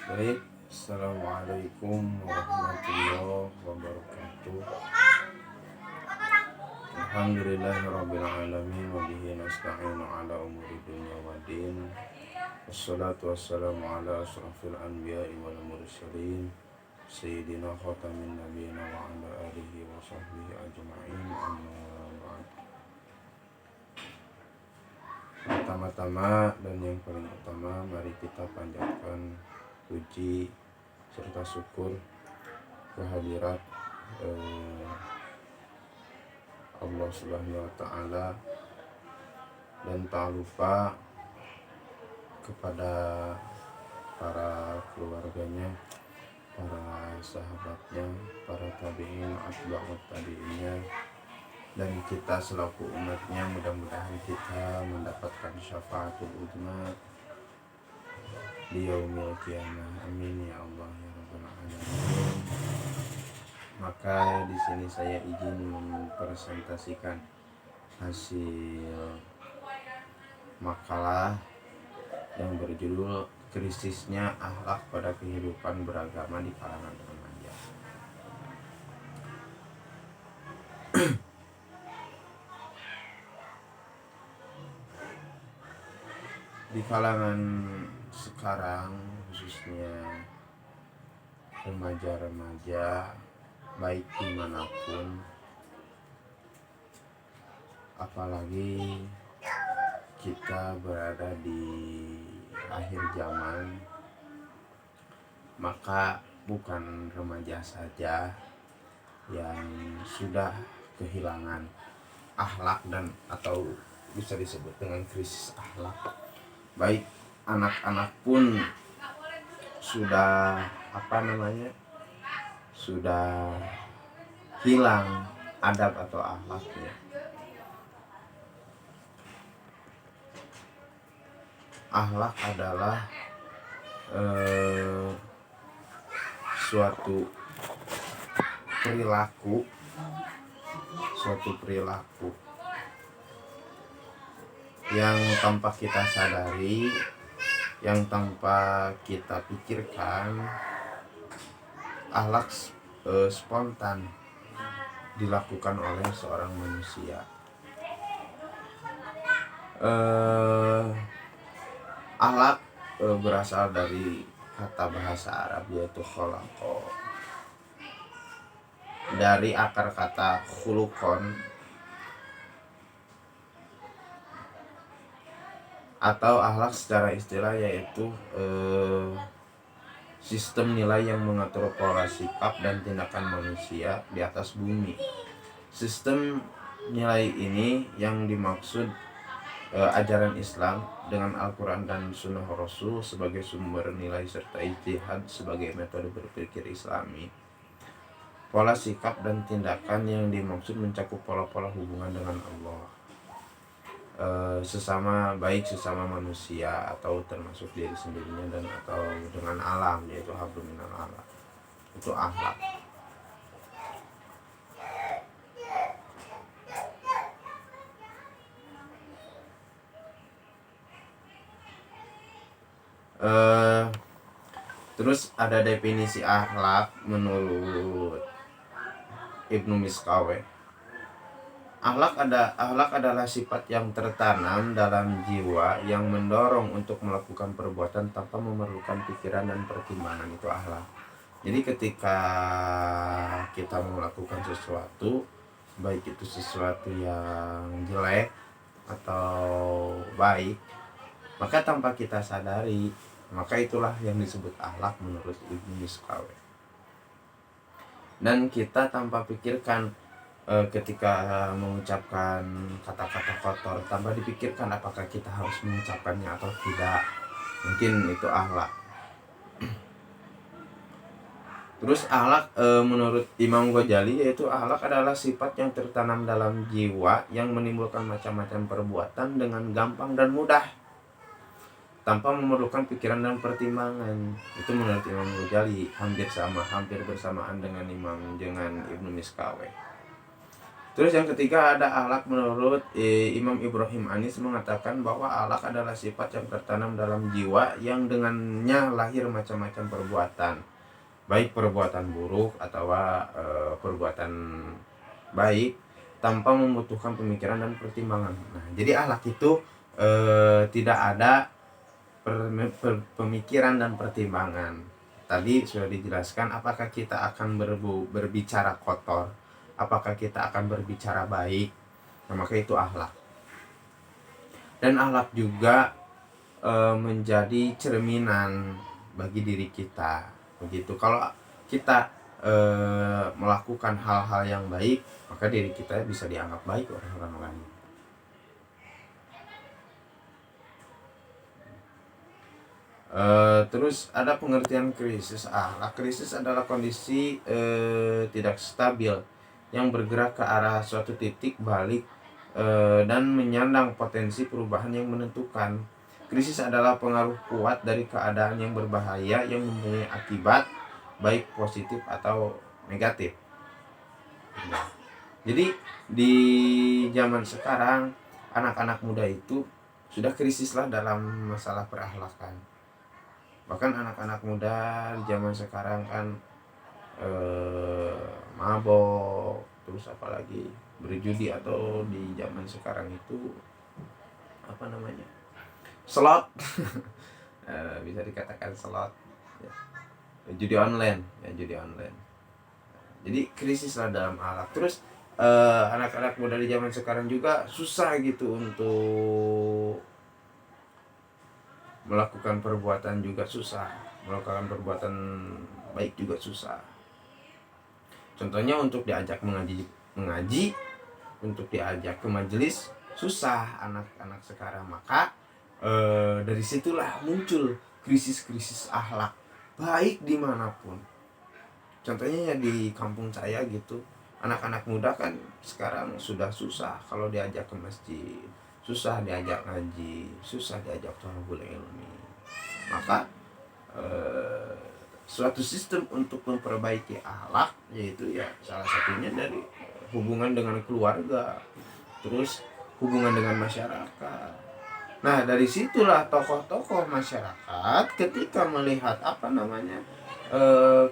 Baik, Assalamualaikum warahmatullahi wabarakatuh. Alhamdulillahirrabbilalamin. Wabihi nasta'inu ala umuri dunia waddin. Wassalatu wassalamu ala asrafil anbiya'i wal mursalin Sayyidina khatamin nabiyina wa ala alihi wa sahbihi ajma'in, amma ba'd. Pertama-tama dan yang paling utama, mari kita panjatkan puji serta syukur kehadirat Allah Subhanahu wa Ta'ala, dan tak lupa kepada para keluarganya, para sahabatnya, para tabi'in, atba'ut tabi'innya, dan kita selaku umatnya. Mudah-mudahan kita mendapatkan syafaatul uzma di yaumil qiyamah. Amin ya Allah ya rabbal alamin. Maka di sini saya izin mempresentasikan hasil makalah yang berjudul Krisisnya Akhlak pada Kehidupan Beragama di Kalangan Remaja. Di kalangan sekarang, khususnya remaja-remaja, baik dimanapun, apalagi kita berada di akhir zaman, maka bukan remaja saja yang sudah kehilangan akhlak dan atau bisa disebut dengan krisis akhlak, baik anak-anak pun sudah sudah hilang adab atau akhlaknya. Akhlak adalah suatu perilaku yang tanpa kita sadari, yang tanpa kita pikirkan, akhlak spontan dilakukan oleh seorang manusia. Akhlak berasal dari kata bahasa Arab yaitu kholaqa, dari akar kata khulukon atau akhlak secara istilah yaitu sistem nilai yang mengatur pola sikap dan tindakan manusia di atas bumi. Sistem nilai ini yang dimaksud ajaran Islam dengan Al-Quran dan Sunnah Rasul sebagai sumber nilai serta ijtihad sebagai metode berpikir Islami. Pola sikap dan tindakan yang dimaksud mencakup pola-pola hubungan dengan Allah, sesama manusia atau termasuk diri sendirinya dan atau dengan alam, yaitu hablum minal alam. Itu akhlak. Terus ada definisi akhlak menurut Ibnu Miskaweh. Akhlak adalah sifat yang tertanam dalam jiwa yang mendorong untuk melakukan perbuatan tanpa memerlukan pikiran dan pertimbangan. Itu akhlak. Jadi ketika kita melakukan sesuatu, baik itu sesuatu yang jelek atau baik, maka tanpa kita sadari, maka itulah yang disebut akhlak menurut Ibnu Miskaweh. Dan kita tanpa pikirkan ketika mengucapkan kata-kata kotor, tanpa dipikirkan apakah kita harus mengucapkannya atau tidak, mungkin itu akhlak. Terus akhlak menurut Imam Ghazali, yaitu akhlak adalah sifat yang tertanam dalam jiwa yang menimbulkan macam-macam perbuatan dengan gampang dan mudah tanpa memerlukan pikiran dan pertimbangan. Itu menurut Imam Ghazali, hampir bersamaan dengan Ibnu Miskaweh. Terus yang ketiga ada akhlak. Menurut Imam Ibrahim Anis mengatakan bahwa akhlak adalah sifat yang tertanam dalam jiwa yang dengannya lahir macam-macam perbuatan, baik perbuatan buruk atau perbuatan baik, tanpa membutuhkan pemikiran dan pertimbangan. Nah, jadi akhlak itu tidak ada pemikiran dan pertimbangan. Tadi sudah dijelaskan apakah kita akan berbicara kotor, apakah kita akan berbicara baik. Nah, maka itu akhlak. Dan akhlak juga menjadi cerminan bagi diri kita. Begitu. Kalau kita melakukan hal-hal yang baik, maka diri kita bisa dianggap baik oleh orang lain. Terus ada pengertian krisis akhlak. Krisis adalah kondisi tidak stabil yang bergerak ke arah suatu titik balik dan menyandang potensi perubahan yang menentukan. Krisis adalah pengaruh kuat dari keadaan yang berbahaya yang mempunyai akibat baik positif atau negatif. Jadi di zaman sekarang anak-anak muda itu sudah krisis lah dalam masalah perakhlakan. Bahkan anak-anak muda di zaman sekarang kan mabok, terus apalagi berjudi, atau di zaman sekarang itu apa namanya, slot. Bisa dikatakan slot ya. Judi online. Jadi krisis lah dalam akhlak. Terus anak-anak muda di zaman sekarang juga susah gitu untuk melakukan perbuatan juga susah, melakukan perbuatan baik juga susah. Contohnya untuk diajak mengaji, untuk diajak ke majelis susah anak-anak sekarang. Maka dari situlah muncul krisis-krisis akhlak baik dimanapun. Contohnya ya di kampung saya gitu, anak-anak muda kan sekarang sudah susah kalau diajak ke masjid, susah diajak ngaji, susah diajak thalabul ilmi. Maka suatu sistem untuk memperbaiki akhlak, yaitu ya salah satunya dari hubungan dengan keluarga, terus hubungan dengan masyarakat. Nah, dari situlah tokoh-tokoh masyarakat ketika melihat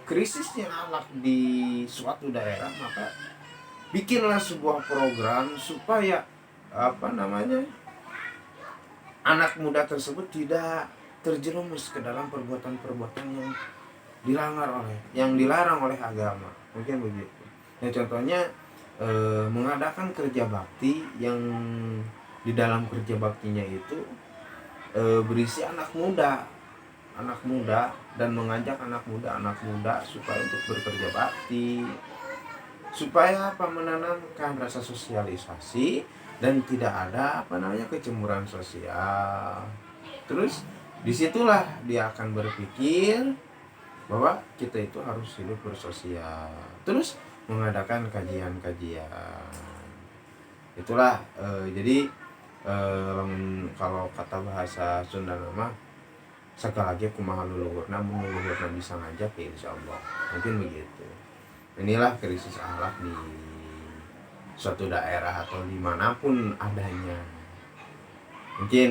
krisisnya akhlak di suatu daerah, maka bikinlah sebuah program supaya anak muda tersebut tidak terjerumus ke dalam perbuatan-perbuatan yang dilarang oleh agama. Mungkin begitu. Nah, contohnya mengadakan kerja bakti yang di dalam kerja baktinya itu berisi anak muda dan mengajak anak muda supaya untuk bekerja bakti, supaya menanamkan rasa sosialisasi dan tidak ada kecemburuan sosial. Terus disitulah dia akan berpikir bahwa kita itu harus hidup bersosial, terus mengadakan kajian-kajian. Itulah jadi kalau kata bahasa Sunda nama segala lagi kumaha luluhurna, luluhurna bisa ngajak ya insyaallah. Mungkin begitu. Inilah krisis akhlak di suatu daerah atau dimanapun adanya. Mungkin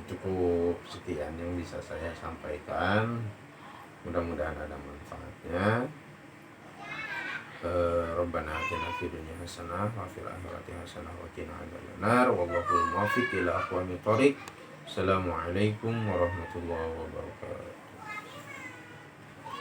cukup sekian yang bisa saya sampaikan. Mudah-mudahan ada manfaatnya. Rabbana atina fid dunya hasanah wa fil akhirati hasanah wa qina adzabannar. Wallahul muwaffiq ila aqwamit thoriq. Assalamualaikum warahmatullahi wabarakatuh.